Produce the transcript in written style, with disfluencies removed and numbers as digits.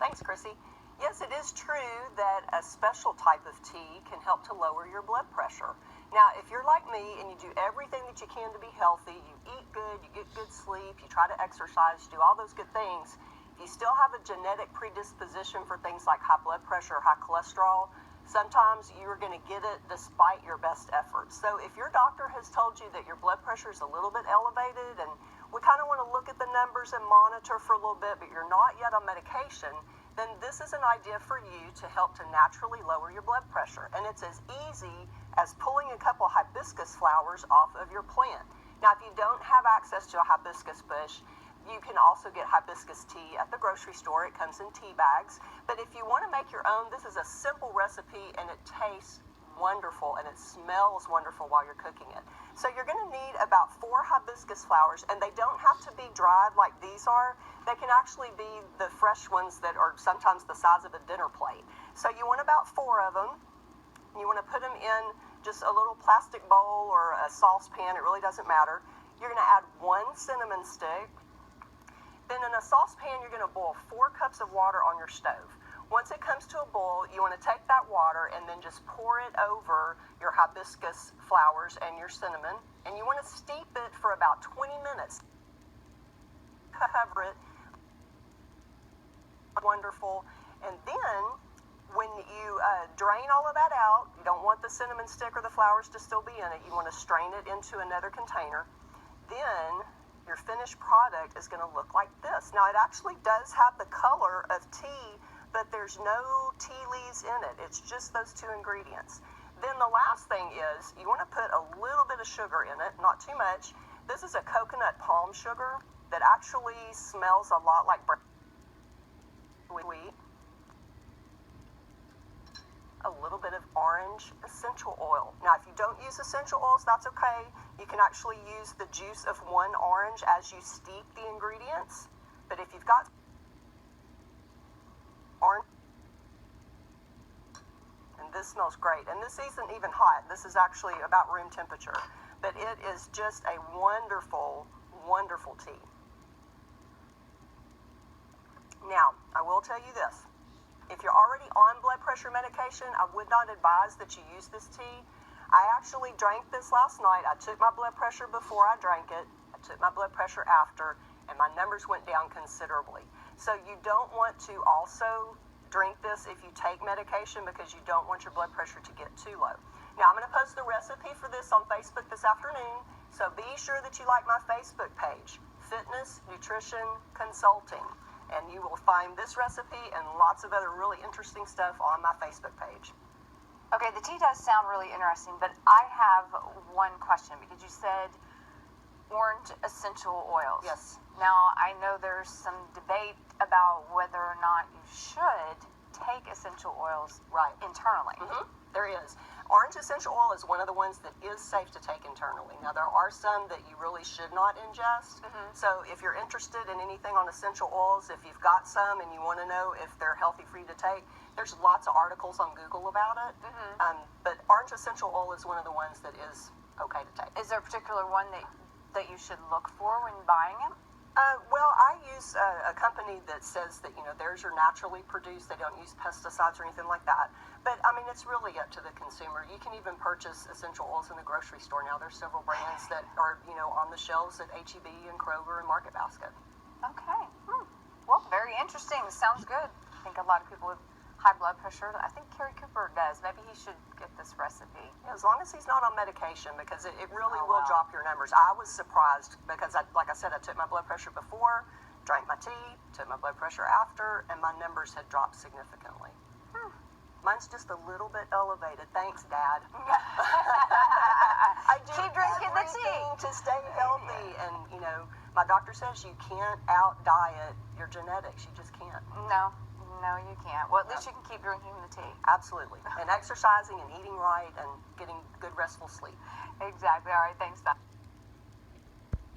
Thanks, Chrissy. Yes, it is true that a special type of tea can help to lower your blood pressure. Now, if you're like me and you do everything that you can to be healthy, you eat good, you get good sleep, you try to exercise, you do all those good things, if you still have a genetic predisposition for things like high blood pressure or high cholesterol, sometimes you're going to get it despite your best efforts. So if your doctor has told you that your blood pressure is a little bit elevated and we kind of want to look at the numbers and monitor for a little bit, but you're not yet on medication, then this is an idea for you to help to naturally lower your blood pressure. And it's as easy as pulling a couple hibiscus flowers off of your plant. Now, if you don't have access to a hibiscus bush, you can also get hibiscus tea at the grocery store. It comes in tea bags. But if you want to make your own, this is a simple recipe and it tastes wonderful and it smells wonderful while you're cooking it. So you're going to need about 4 hibiscus flowers, and they don't have to be dried like these are. They can actually be the fresh ones that are sometimes the size of a dinner plate. So you want about 4 of them. You want to put them in just a little plastic bowl or a saucepan. It really doesn't matter. You're going to add 1 cinnamon stick. Then in a saucepan, you're going to boil 4 cups of water on your stove. Once it comes to a boil, you want to take that water and then just pour it over your hibiscus flowers and your cinnamon. And you want to steep it for about 20 minutes. Cover it. Wonderful. And then when you drain all of that out, you don't want the cinnamon stick or the flowers to still be in it. You want to strain it into another container. Then your finished product is going to look like this. Now, it actually does have the color of tea, but there's no tea leaves in it. It's just those 2 ingredients. Then the last thing is you want to put a little bit of sugar in it, not too much. This is a coconut palm sugar that actually smells a lot like wheat. A little bit of orange essential oil. Now, if you don't use essential oils, that's okay. You can actually use the juice of 1 orange as you steep the ingredients. But if you've got orange, and this smells great, and this isn't even hot. This is actually about room temperature, but it is just a wonderful, wonderful tea. Now, I will tell you this. If you're already on blood pressure medication, I would not advise that you use this tea. I actually drank this last night. I took my blood pressure before I drank it. I took my blood pressure after, and my numbers went down considerably. So you don't want to also drink this if you take medication because you don't want your blood pressure to get too low. Now, I'm going to post the recipe for this on Facebook this afternoon, so be sure that you like my Facebook page, Fitness Nutrition Consulting. And you will find this recipe and lots of other really interesting stuff on my Facebook page. Okay, the tea does sound really interesting, but I have one question because you said orange essential oils. Yes. Now, I know there's some debate about whether or not you should take essential oils internally. Mm-hmm. There is. Orange essential oil is one of the ones that is safe to take internally. Now, there are some that you really should not ingest. Mm-hmm. So if you're interested in anything on essential oils, if you've got some and you want to know if they're healthy for you to take, there's lots of articles on Google about it. Mm-hmm. But orange essential oil is one of the ones that is okay to take. Is there a particular one that you should look for when buying it? Well, I use a company that says that, theirs are naturally produced. They don't use pesticides or anything like that. But, it's really up to the consumer. You can even purchase essential oils in the grocery store now. There's several brands that are, on the shelves at H-E-B and Kroger and Market Basket. Okay. Well, very interesting. Sounds good. I think a lot of people with high blood pressure, I think Kerry Cooper does. Maybe he should get this recipe. Yeah, as long as he's not on medication, because it really will drop your numbers. I was surprised because, like I said, I took my blood pressure before, drank my tea, took my blood pressure after, and my numbers had dropped significantly. Mine's just a little bit elevated. Thanks, Dad. I do keep drinking the tea to stay healthy, and my doctor says you can't out-diet your genetics. You just can't. No, you can't. Well, at least you can keep drinking the tea. Absolutely. And exercising and eating right and getting good restful sleep. Exactly. All right. Thanks, Doc.